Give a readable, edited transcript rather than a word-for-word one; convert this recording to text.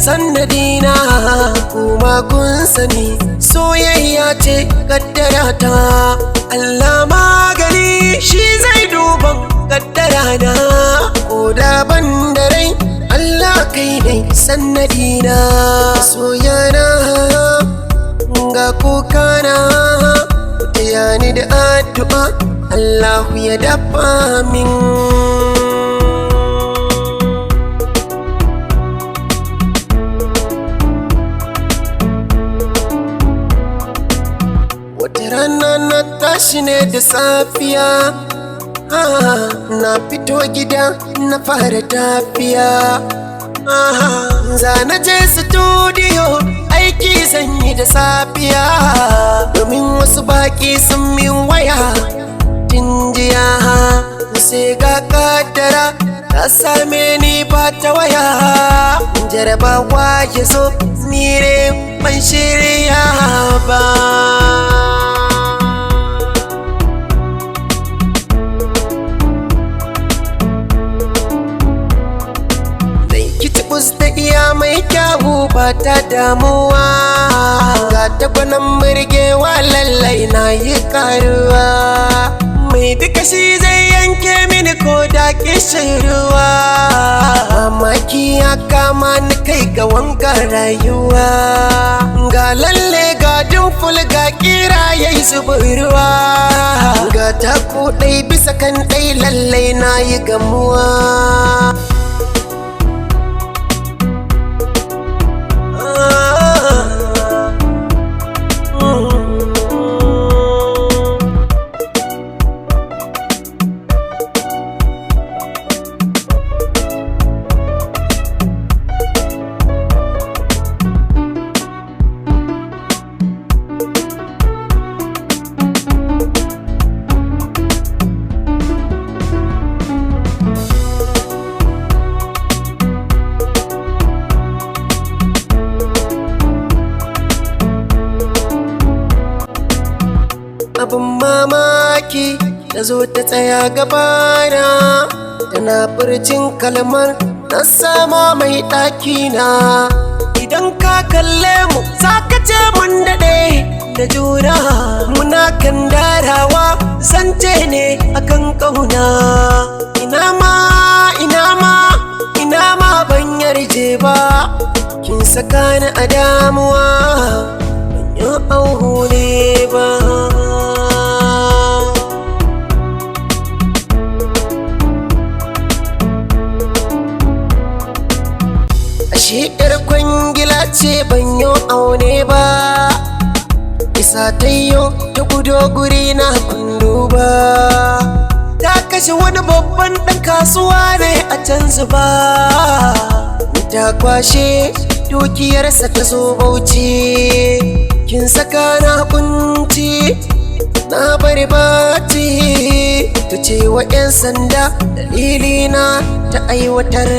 sannadina kuma kun sani soyayya ce kaddara ta. Allah magani shi zai duban kaddara na, ko da ban da rai Allah kai ne sannadina. Soyana ga kokana taya ni da addu'a Allahu ya dafa min. Wata rana na tashi ne da safiya, na fito gida na fara tafiya, za na je studio aiki zan yi da safiya, domin wasu baki sun min waya tun jiya. Sai ga kaddara ta same ni ba ta waya, jarabawa ya zo ni ne ban shirya ba. Da iya mai kyawu ba ta damuwa, ga tabbanan birgewa lallai na yi karuwa. Mai duka shi zai yanke mini ko da kishin ruwa, mamaki ya kama ni kai ga wanga rayuwa. Ga lalle ga dimful ga kira yayi zubarwa, ga taku ɗai bisa kan ɗai lallai na yi gamuwa. Abin mamaki ta zo ta tsaya gabana, tana furcin kalmar na sama mai ɗakina. Idan ka kalle mu za ka ce mun daɗe da juna, muna kan darawa zance ne akan ƙauna. Ina ma ban yarje ba, kin saka ni a damuwa, ban yi aure ba. Ashe ƴar kwangila ce ban yi aure ba, isa ta yi ta gudo guri na kundu ba. Ta kashe wani babban ɗan kasuwa ne a can zuba, ta kwashe dukiyarsa ta zo Bauchi. Kin saka na kunci na bari bati, ta ce wa 'yan sanda dalilina ta aiwatar.